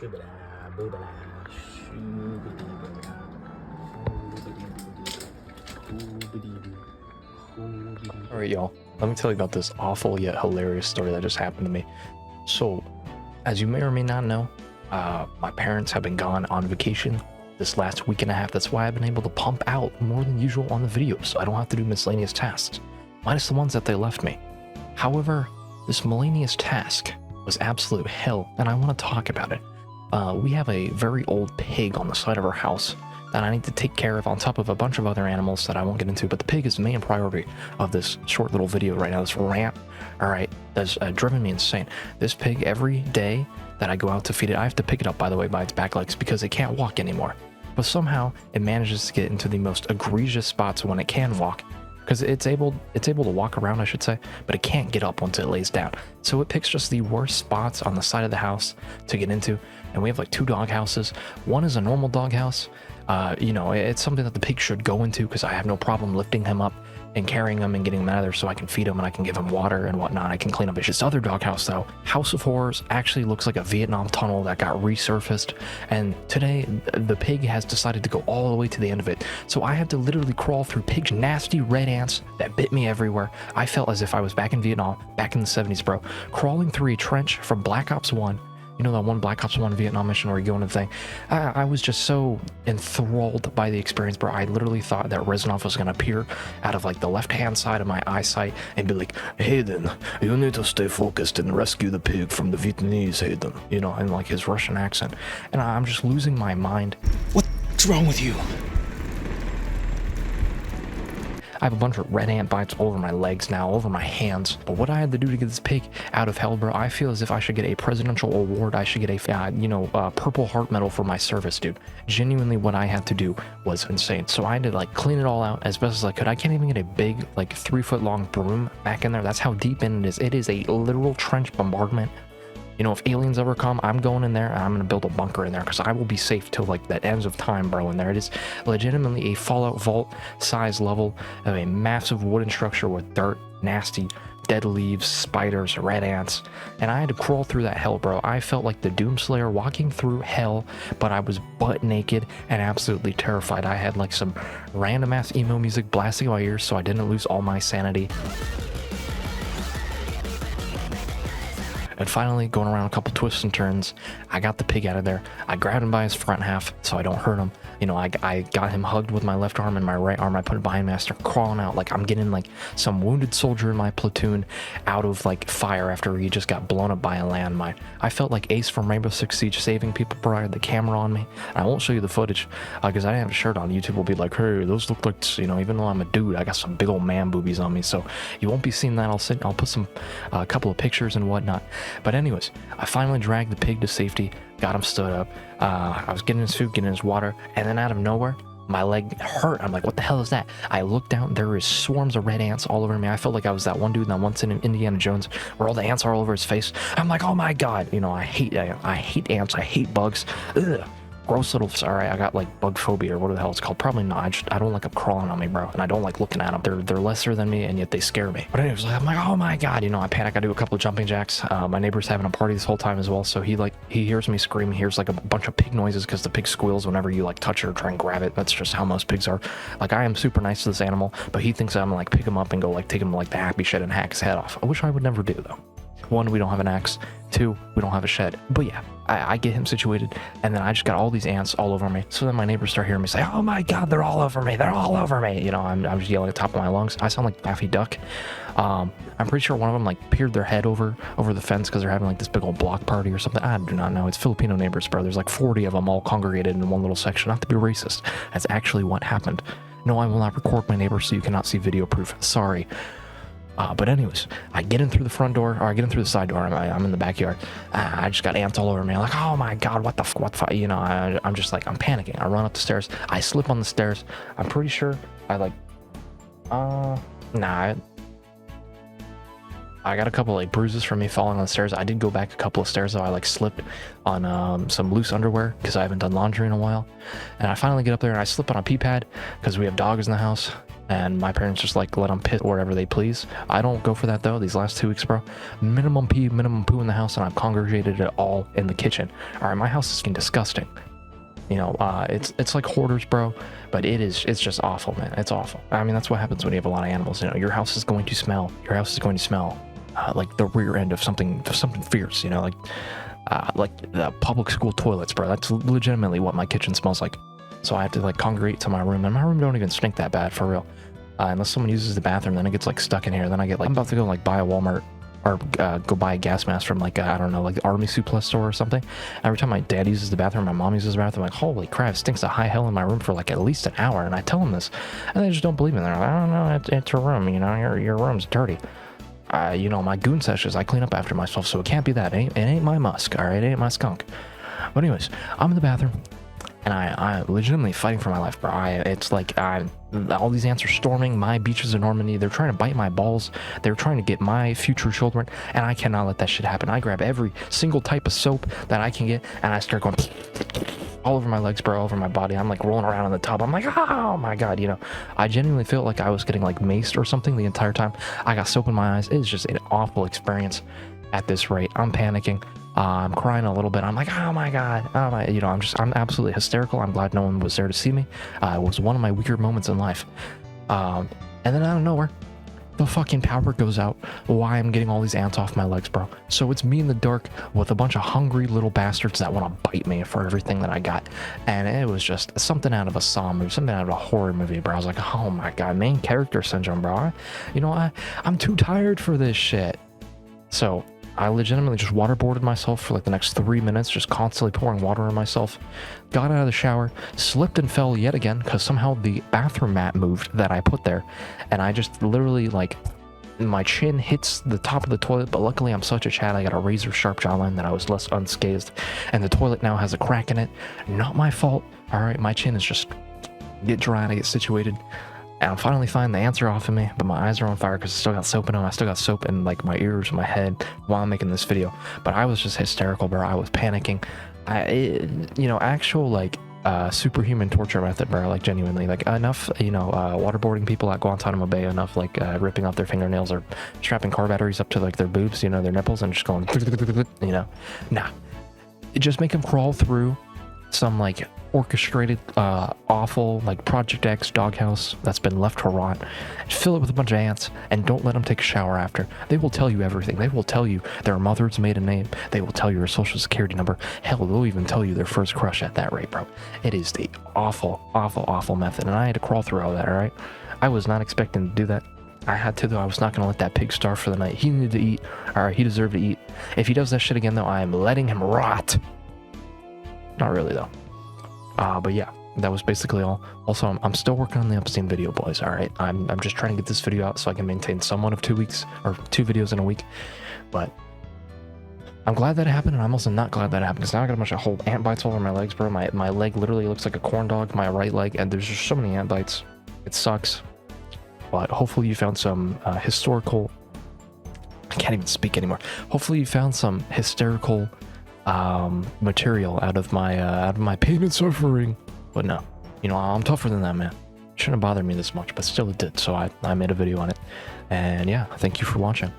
Alright, y'all, let me tell you about this awful yet hilarious story that just happened to me. So, as you may or may not know, my parents have been gone on vacation this last week and a half. That's why I've been able to pump out more than usual on the videos, so I don't have to do miscellaneous tasks, minus the ones that they left me. However, this miscellaneous task was absolute hell, and I want to talk about it. We have a very old pig on the side of our house that I need to take care of on top of a bunch of other animals that I won't get into, but the pig is the main priority of this short little video right now, this rant, alright, that's driven me insane. This pig, every day that I go out to feed it, I have to pick it up, by the way, by its back legs because it can't walk anymore. But somehow, it manages to get into the most egregious spots when it can walk, because it's able to walk around, I should say, but it can't get up once it lays down. So it picks just the worst spots on the side of the house to get into, and we have like 2 dog houses. One is a normal dog house. You know, it's something that the pig should go into because I have no problem lifting him up and carrying him and getting him out of there so I can feed him and I can give him water and whatnot. I can clean up. It's just other doghouse though. House of Horrors actually looks like a Vietnam tunnel that got resurfaced, and today the pig has decided to go all the way to the end of it. So I had to literally crawl through pig's nasty red ants that bit me everywhere. I felt as if I was back in Vietnam, back in the 70s, bro. Crawling through a trench from Black Ops 1. You know that one Black Ops 1 Vietnam mission where you go into the thing? I was just so enthralled by the experience, bro. I literally thought that Reznov was going to appear out of like the left-hand side of my eyesight and be like, Hayden, you need to stay focused and rescue the pig from the Vietnamese, Hayden. You know, in like his Russian accent. And I'm just losing my mind. What's wrong with you? I have a bunch of red ant bites all over my legs now, all over my hands. But what I had to do to get this pig out of hell, bro, I feel as if I should get a presidential award. I should get a, Purple Heart Medal for my service, dude. Genuinely, what I had to do was insane. So I had to, like, clean it all out as best as I could. I can't even get a big, like, 3-foot-long broom back in there. That's how deep in it is. It is a literal trench bombardment. You know, if aliens ever come, I'm going in there and I'm going to build a bunker in there because I will be safe till like the ends of time, bro. In there, it is legitimately a Fallout Vault size level of a massive wooden structure with dirt, nasty, dead leaves, spiders, red ants. And I had to crawl through that hell, bro. I felt like the Doomslayer walking through hell, but I was butt naked and absolutely terrified. I had like some random ass emo music blasting in my ears so I didn't lose all my sanity. And finally, going around a couple twists and turns, I got the pig out of there. I grabbed him by his front half so I don't hurt him. You know, I got him hugged with my left arm and my right arm. I put it behind me. I start crawling out like I'm getting like some wounded soldier in my platoon out of like fire after he just got blown up by a landmine. I felt like Ace from Rainbow Six Siege saving people, bro. I had the camera on me. And I won't show you the footage because I didn't have a shirt on. YouTube will be like, hey, those look like, you know, even though I'm a dude, I got some big old man boobies on me. So you won't be seeing that. I'll put some, a couple of pictures and whatnot. But anyways, I finally dragged the pig to safety, got him stood up. I was getting his food, getting his water, and then out of nowhere, my leg hurt. I'm like, what the hell is that? I looked down, there is swarms of red ants all over me. I felt like I was that one dude in that one scene in Indiana Jones where all the ants are all over his face. I'm like, oh my god, you know, I hate ants, I hate bugs. Ugh. Gross little, sorry, I got like bug phobia or whatever the hell it's called. Probably not. I don't like them crawling on me, bro. And I don't like looking at them. They're lesser than me and yet they scare me. But anyways, I'm like, oh my god, you know, I panic. I do a couple of jumping jacks. My neighbor's having a party this whole time as well. So he hears me scream. He hears like a bunch of pig noises because the pig squeals whenever you like touch it or try and grab it. That's just how most pigs are. Like, I am super nice to this animal, but he thinks I'm gonna like pick him up and go like take him like the happy shed and hack his head off. I wish I would never do though. 1, we don't have an axe. 2, we don't have a shed. But yeah, I get him situated, and then I just got all these ants all over me. So then my neighbors start hearing me say, oh my god, they're all over me, they're all over me. You know, I'm just yelling at the top of my lungs. I sound like Daffy Duck. I'm pretty sure one of them like peered their head over the fence because they're having like this big old block party or something. I do not know. It's Filipino neighbors, bro. There's like 40 of them all congregated in one little section. Not to be racist. That's actually what happened. No, I will not record my neighbors so you cannot see video proof. Sorry. But anyways, I get in through the front door, or I get in through the side door. I'm in the backyard. I just got ants all over me. I'm like, oh my god, what the fuck? You know, I'm just like, I'm panicking. I run up the stairs. I slip on the stairs. I'm pretty sure I like, nah. I got a couple like bruises from me falling on the stairs. I did go back a couple of stairs though. I like slipped on some loose underwear because I haven't done laundry in a while. And I finally get up there and I slip on a pee pad because we have dogs in the house. And my parents just like let them piss wherever they please. I don't go for that though. These last 2 weeks, bro, minimum pee, minimum poo in the house, and I've congregated it all in the kitchen. All right, my house is getting disgusting. You know, it's like hoarders, bro, but it's just awful, man. It's awful. I mean, that's what happens when you have a lot of animals. You know, your house is going to smell. Your house is going to smell like the rear end of something fierce. You know, like the public school toilets, bro. That's legitimately what my kitchen smells like. So I have to like congregate to my room, and my room don't even stink that bad for real. Unless someone uses the bathroom, then it gets like stuck in here. Then I get like, I'm about to go like buy a Walmart or go buy a gas mask from like, I don't know, like the Army Surplus store or something. Every time my dad uses the bathroom, my mom uses the bathroom, I'm like, holy crap, it stinks to high hell in my room for like at least an hour. And I tell them this, and they just don't believe me. They're like, I don't know, it's a room, you know, your room's dirty. You know, my goon sessions, I clean up after myself, so it can't be that. It ain't my musk, all right? It ain't my skunk. But anyways, I'm in the bathroom. And I'm legitimately fighting for my life, bro. It's like all these ants are storming my beaches in Normandy. They're trying to bite my balls. They're trying to get my future children, and I cannot let that shit happen. I grab every single type of soap that I can get, and I start going all over my legs, bro, all over my body. I'm like rolling around in the tub. I'm like, oh my god, you know. I genuinely felt like I was getting like maced or something the entire time. I got soap in my eyes. It's just an awful experience at this rate. I'm panicking. I'm crying a little bit. I'm like, oh my god, oh my, you know, I'm absolutely hysterical. I'm glad no one was there to see me. It was one of my weaker moments in life. And then out of nowhere, the fucking power goes out. Why I'm getting all these ants off my legs, bro. So it's me in the dark with a bunch of hungry little bastards that want to bite me for everything that I got. And it was just something out of a Saw movie, something out of a horror movie, bro. I was like, oh my god, main character syndrome, bro. You know, I'm too tired for this shit. So I legitimately just waterboarded myself for like the next 3 minutes, just constantly pouring water on myself. Got out of the shower, slipped and fell yet again because somehow the bathroom mat moved that I put there. And I just literally like, my chin hits the top of the toilet, but luckily I'm such a Chad, I got a razor sharp jawline that I was less unscathed. And the toilet now has a crack in it. Not my fault. All right, my chin is just get dry and I get situated. And I'm finally fine. The ants are off of me, but my eyes are on fire because I still got soap in them. I still got soap in like my ears, my head while I'm making this video. But I was just hysterical, bro. I was panicking. You know, actual like superhuman torture method, bro. Like genuinely, like enough, you know, waterboarding people at Guantanamo Bay, enough like ripping off their fingernails or strapping car batteries up to like their boobs, you know, their nipples, and just going, you know, nah. Just make them crawl through some like orchestrated awful like Project X doghouse that's been left to rot, fill it with a bunch of ants, and don't let them take a shower after. They will tell you everything. They will tell you their mother's maiden name. They will tell you your social security number. Hell, they'll even tell you their first crush at that rate, bro. It is the awful method, and I had to crawl through all that. All right, I was not expecting to do that. I had to, though. I was not gonna let that pig starve for the night. He needed to eat. All right, he deserved to eat. If he does that shit again, though, I am letting him rot. Not really, though. But yeah, that was basically all. Also, I'm still working on the Epstein video, boys. All right, I'm just trying to get this video out so I can maintain somewhat of 2 weeks or 2 videos in a week. But I'm glad that it happened, and I'm also not glad that it happened because now I got a bunch of whole ant bites all over my legs, bro. My leg literally looks like a corn dog, my right leg, and there's just so many ant bites. It sucks. But hopefully you found some historical. I can't even speak anymore. Hopefully you found some hysterical material out of my pain and suffering. But no, you know, I'm tougher than that, man. Shouldn't have bothered me this much, but still it did. So I made a video on it. And yeah, thank you for watching.